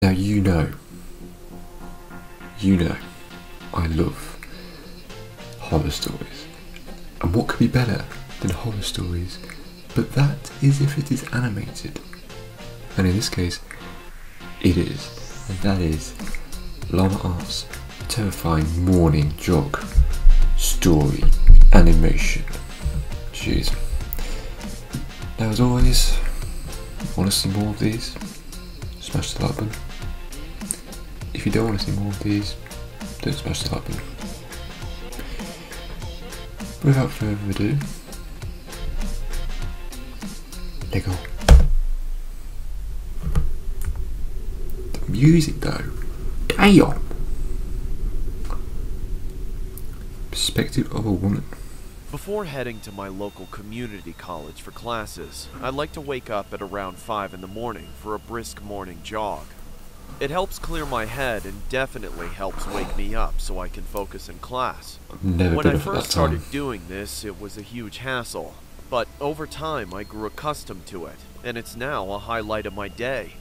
Now you know, I love horror stories. And what could be better than horror stories? But that is if it is animated. And in this case, it is. And that is Llama Art's terrifying morning jog story animation. Jeez. Now as always, want to see more of these? Smash the like button. If you don't want to see more of these, don't smash the like button. Without further ado, Lego. The music though, damn! Perspective of a woman. Before heading to my local community college for classes, I like to wake up at around 5 in the morning for a brisk morning jog. It helps clear my head and definitely helps wake me up so I can focus in class. When I first started doing this, it was a huge hassle, but over time I grew accustomed to it, and it's now a highlight of my day.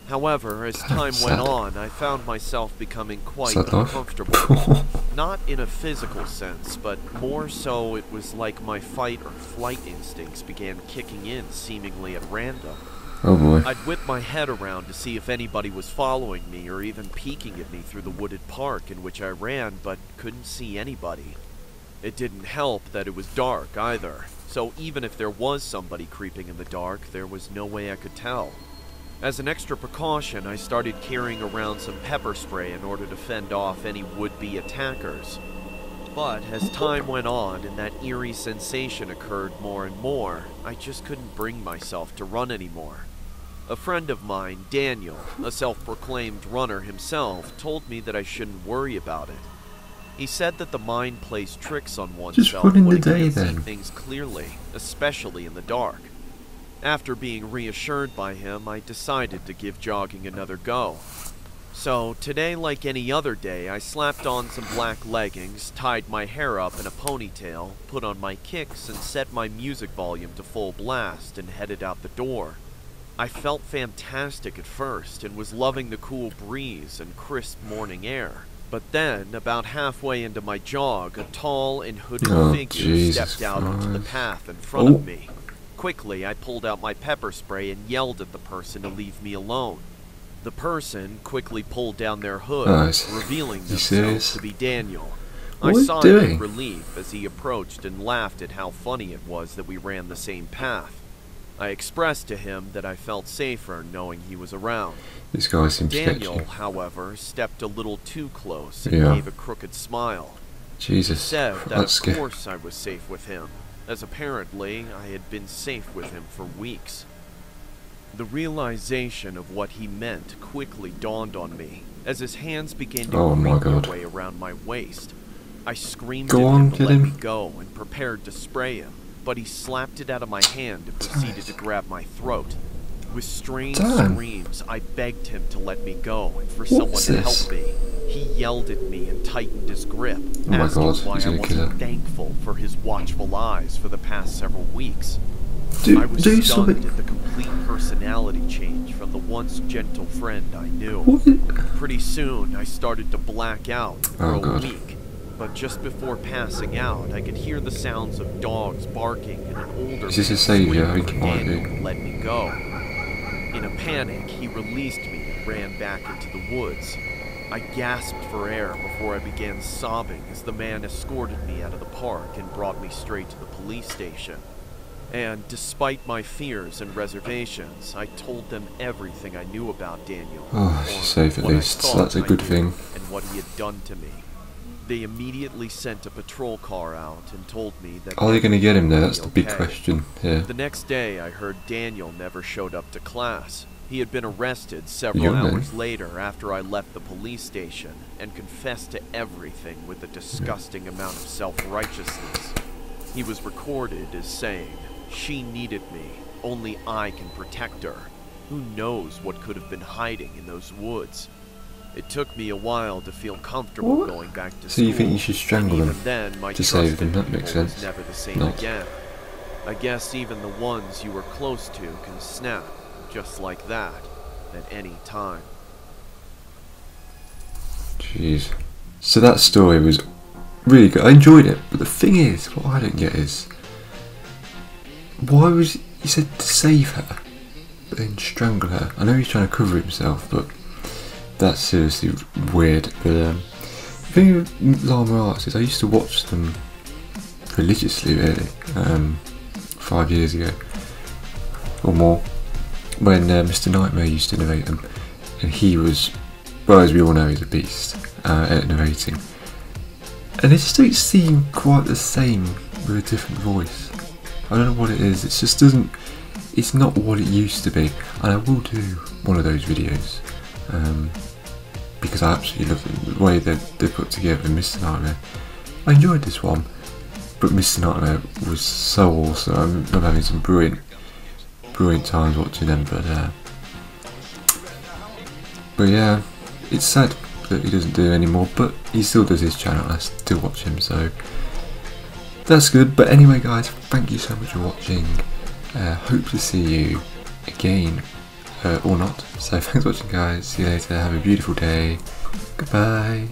However, as time went on, I found myself becoming quite uncomfortable. Not in a physical sense, but more so it was like my fight or flight instincts began kicking in seemingly at random. Oh boy. I'd whip my head around to see if anybody was following me or even peeking at me through the wooded park in which I ran, but couldn't see anybody. It didn't help that it was dark either, so even if there was somebody creeping in the dark, there was no way I could tell. As an extra precaution, I started carrying around some pepper spray in order to fend off any would-be attackers. But as time went on and that eerie sensation occurred more and more, I just couldn't bring myself to run anymore. A friend of mine, Daniel, a self-proclaimed runner himself, told me that I shouldn't worry about it. He said that the mind plays tricks on oneself when it can't see things clearly, especially in the dark. After being reassured by him, I decided to give jogging another go. So, today like any other day, I slapped on some black leggings, tied my hair up in a ponytail, put on my kicks, and set my music volume to full blast and headed out the door. I felt fantastic at first and was loving the cool breeze and crisp morning air. But then, about halfway into my jog, a tall and hooded figure stepped out onto the path in front of me. Quickly, I pulled out my pepper spray and yelled at the person to leave me alone. The person quickly pulled down their hood, revealing themselves to be Daniel. I saw him in relief as he approached and laughed at how funny it was that we ran the same path. I expressed to him that I felt safer knowing he was around. This guy seems Daniel, sketchy. However, stepped a little too close and gave a crooked smile. Jesus, He said that of course I was safe with him, as apparently I had been safe with him for weeks. The realization of what he meant quickly dawned on me, as his hands began to creep their way around my waist. I screamed at him to let me go and prepared to spray him, but he slapped it out of my hand and proceeded to grab my throat. With strange screams, I begged him to let me go and for someone to help me. He yelled at me and tightened his grip, asking why I wasn't thankful for his watchful eyes for the past several weeks. I was stunned at the complete personality change from the once gentle friend I knew. Pretty soon, I started to black out and grow weak. But just before passing out, I could hear the sounds of dogs barking and an older man screaming for Daniel to let me go. In a panic, he released me and ran back into the woods. I gasped for air before I began sobbing as the man escorted me out of the park and brought me straight to the police station. And despite my fears and reservations, I told them everything I knew about Daniel. Oh, she's safe at least, so that's a good thing. And what he had done to me. They immediately sent a patrol car out and told me that... Are they going to get him there? That's the big question here. The next day, I heard Daniel never showed up to class. He had been arrested several hours later after I left the police station and confessed to everything with a disgusting amount of self-righteousness. He was recorded as saying, "She needed me. Only I can protect her. Who knows what could have been hiding in those woods?" It took me a while to feel comfortable going back to school. So you think you should strangle them to save them? That makes sense. Never the same again. I guess even the ones you were close to can snap, just like that, at any time. Jeez. So that story was really good. I enjoyed it, but the thing is, what I don't get is, why was he said to save her, but then strangle her? I know he's trying to cover himself, but that's seriously weird. But the thing with Llama Arts is I used to watch them religiously, really, 5 years ago or more, when Mr. Nightmare used to narrate them, and he was, well, as we all know, he's a beast at narrating, and they just don't seem quite the same with a different voice. I don't know what it is, it just doesn't, it's not what it used to be. And I will do one of those videos, because I absolutely love the way that they put together Mr. Nightmare. I enjoyed this one, but Mr. Nightmare was so awesome. I'm having some brilliant times watching them, but yeah, it's sad that he doesn't do it anymore, but he still does his channel and I still watch him, so that's good. But anyway guys, thank you so much for watching. Hope to see you again, or not. So thanks for watching guys, see you later, have a beautiful day, goodbye.